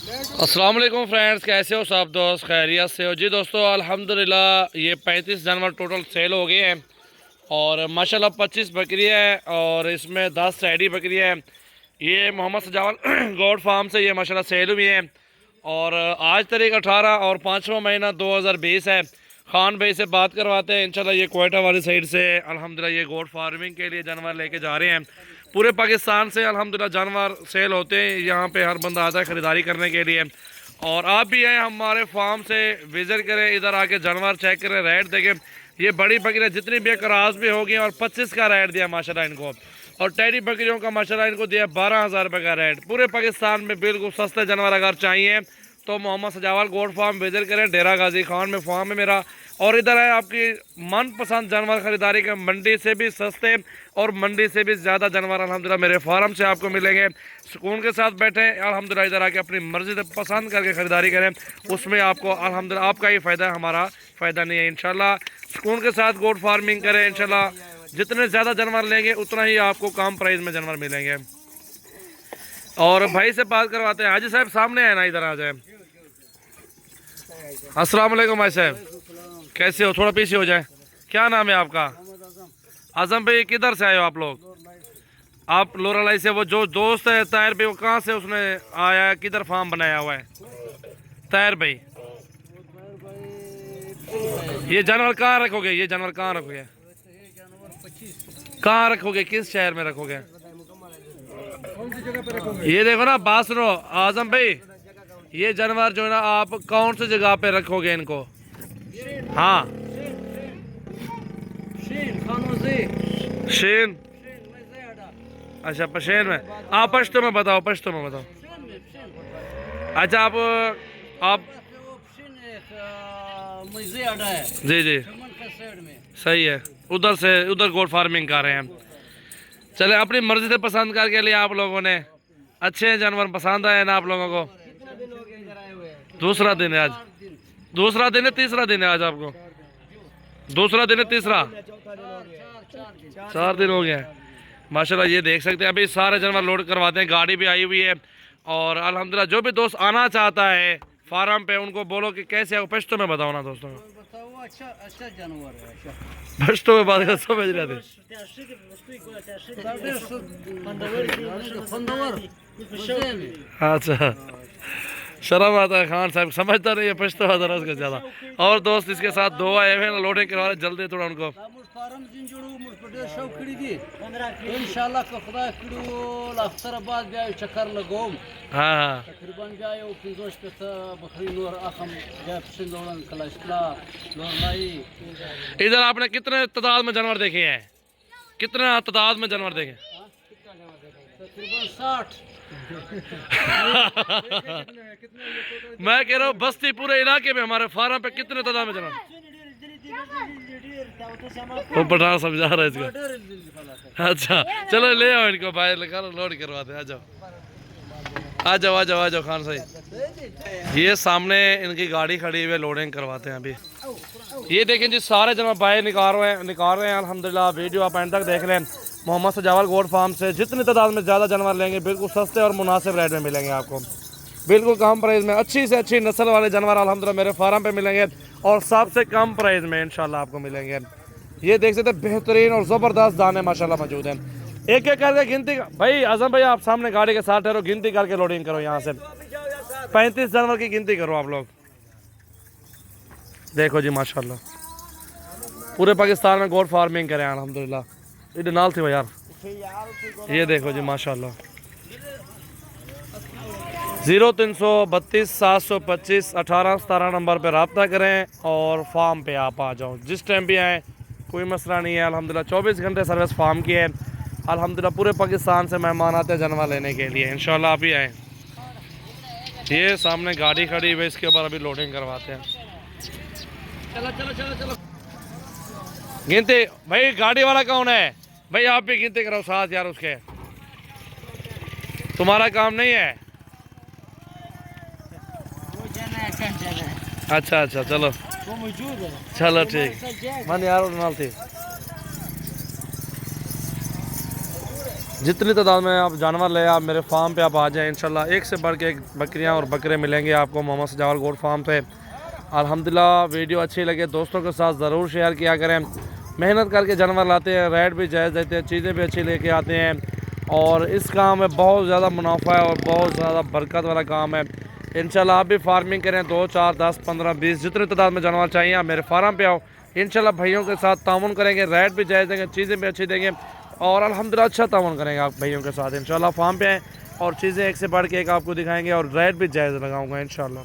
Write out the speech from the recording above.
अस्सलाम वालेकुम फ्रेंड्स, कैसे हो सब दोस्त? खैरियत से हो जी दोस्तों? अल्हम्दुलिल्लाह ये 35 जानवर टोटल सेल हो गए हैं और माशाल्लाह 25 बकरी है और इसमें 10 सैडी बकरी है। ये मोहम्मद सजावल गोड फार्म से ये माशाल्लाह सेल हुई है और आज तारीख 18 और 5वां महीना 2020 है। खान भाई से बात करवाते हैं इंशाल्लाह। ये कोयटा वाली साइड से अल्हम्दुलिल्लाह ये गोड फार्मिंग के लिए जानवर लेके जा रहे हैं। पूरे पाकिस्तान से अल्हम्दुलिल्लाह जानवर सेल होते हैं, यहाँ पे हर बंदा आता है ख़रीदारी करने के लिए। और आप भी आए हमारे फार्म से विज़िट करें, इधर आके जानवर चेक करें, रेट देखें। ये बड़ी बकरियाँ जितनी भी क्रॉस भी होगी और 25 का रेट दिया माशाल्लाह इनको। और टेडी बकरियों का माशाल्लाह इनको दिया 12,000 रुपये का रेट। पूरे पाकिस्तान में बिल्कुल सस्ते जानवर अगर चाहिए तो मोहम्मद सजावल गोड फार्म विजिट करें। डेरा गाजी खान में फार्म है मेरा और इधर है आपकी मनपसंद जानवर खरीदारी के। मंडी से भी सस्ते और मंडी से भी ज़्यादा जानवर अल्हम्दुलिल्लाह मेरे फार्म से आपको मिलेंगे। सुकून के साथ बैठें अल्हम्दुलिल्लाह, इधर आके अपनी मर्ज़ी से पसंद करके ख़रीदारी करें। उसमें आपको अल्हम्दुलिल्लाह आपका ही फ़ायदा है, हमारा फ़ायदा नहीं है। इंशाल्लाह सुकून के साथ गोड फार्मिंग करें। इंशाल्लाह जितने ज़्यादा जानवर लेंगे उतना ही आपको कम प्राइस में जानवर मिलेंगे। और भाई से बात करवाते हैं। हाजी साहब सामने है ना, इधर आ जाए। अस्सलाम वालेकुम भाई साहब, कैसे हो? थोड़ा पीछे हो जाए। क्या नाम है आपका? आजम भाई, किधर से आए हो आप लोग? आप लोरालाई से। वो जो दोस्त है तायर भाई, वो कहाँ से उसने आया है, किधर फार्म बनाया हुआ है तायर भाई? ये जानवर कहाँ रखोगे? ये जानवर कहाँ रखोगे? कहाँ रखोगे? किस शहर में रखोगे? ये देखो ना, बात सुनो आजम भाई, ये जानवर जो है ना आप कौन सी जगह पे रखोगे इनको? हाँ, शेन। अच्छा, पशेन में। आप पश्तो में बताओ, पश्तो में बताओ। अच्छा, आप जी जी सही है। उधर से उधर गोड फार्मिंग कर रहे हैं। चले, अपनी मर्जी से पसंद करके लिए आप लोगों ने। अच्छे जानवर पसंद आए ना आप लोगों को? दूसरा दिन है आज? दूसरा दिन है, तीसरा दिन है आज आपको? दूसरा दिन है, तीसरा 4 दिन हो गया है माशाल्लाह। ये देख सकते हैं अभी सारे जानवर लोड करवाते हैं, गाड़ी भी आई हुई है। और अल्हम्दुलिल्लाह जो भी दोस्त आना चाहता है फार्म पे उनको बोलो कि कैसे आओ। पश्तो में बताओ ना दोस्तों को। अच्छा जानवर है। पश्तो में बात कर, समझ रहे थे। अच्छा, शर्म आता है खान साहब, समझता नहीं है पछता आता है उसका ज़्यादा। और दोस्त इसके साथ 2 आए हुए लोडिंग करवा रहे, जल्दी थोड़ा उनको। हाँ हाँ, इधर आपने कितने तादाद में जानवर देखे हैं? कितने तादाद में जानवर देखे? तकरीबन 60। मैं कह रहा हूँ बस्ती पूरे इलाके में हमारे फार्म पे कितने तादाद में जानवर? वो पठान समझा रहा है इसको। अच्छा चलो ले आओ इनको, भाई लोड करवाते। आ जाओ आ जाओ आ जाओ आ जाओ खान साहब। ये सामने इनकी गाड़ी खड़ी हुई है, लोडिंग करवाते हैं अभी। ये देखें जी, सारे जानवर बाहर निकाल रहे हैं अल्हम्दुलिल्लाह। वीडियो आप एंड तक देख लें। मोहम्मद सजावल गोड फार्म से जितनी तादाद में ज़्यादा जानवर लेंगे बिल्कुल सस्ते और मुनासिब रेट में मिलेंगे आपको। बिल्कुल कम प्राइस में अच्छी से अच्छी नस्ल वाले जानवर अल्हम्दुलिल्लाह मेरे फार्म पे मिलेंगे और सबसे कम प्राइस में इंशाल्लाह आपको मिलेंगे। ये देख सकते हैं बेहतरीन और ज़बरदस्त दाने माशाल्लाह मौजूद हैं। एक एक करके गिनती। भाई आजम भाई, आप सामने गाड़ी के साथ ठहरो, गिनती करके लोडिंग करो। यहाँ से 35 जानवर की गिनती करो आप लोग। देखो जी माशाल्लाह पूरे पाकिस्तान में गोड फार्मिंग करें अल्हम्दुलिल्लाह। ये नाल थी यार। ये देखो जी माशाल्लाह। 0332 725 1817 नंबर पे रब्ता करें और फार्म पे आप आ जाओ। जिस टाइम भी आए कोई मसला नहीं है अल्हम्दुलिल्लाह। 24 घंटे सर्विस फार्म की है अल्हम्दुलिल्लाह। पूरे पाकिस्तान से मेहमान आते हैं जानवर लेने के लिए। इंशाल्लाह आप ही आए। ये सामने गाड़ी खड़ी हुई है, इसके ऊपर अभी लोडिंग करवाते हैं। चलो चलो चलो चलो गिनती। भाई गाड़ी वाला कौन है? भाई आप भी गिनती करो साथ यार उसके। तुम्हारा काम नहीं है? अच्छा अच्छा चलो चलो ठीक। मन यार नाल थी। जितनी तादाद में आप जानवर ले आप मेरे फार्म पे आप आ जाएं इंशाल्लाह एक से बढ़ के एक बकरियां और बकरे मिलेंगे आपको मोहम्मद सजावल गोट फार्म पे। अल्हम्दुलिल्लाह वीडियो अच्छी लगे दोस्तों के साथ ज़रूर शेयर किया करें। मेहनत करके जानवर लाते हैं, रेट भी जायज़ देते हैं, चीज़ें भी अच्छी लेके आते हैं और इस काम में बहुत ज़्यादा मुनाफा है और बहुत ज़्यादा बरकत वाला काम है। इंशाल्लाह आप भी फार्मिंग करें, 2, 4, 10, 15, 20 जितनी तादाद में जानवर चाहिए आप मेरे फार्म पे आओ। इंशाल्लाह भाइयों के साथ ताउन करेंगे, रेट भी जायज़ देंगे, चीज़ें भी अच्छी देंगे और अल्हम्दुलिल्लाह अच्छा ताउन करेंगे आप भाइयों के साथ। इंशाल्लाह फार्म पे आएँ और चीज़ें एक से बढ़ के एक आपको दिखाएंगे और रेट भी जायज़ लगाऊंगा इंशाल्लाह।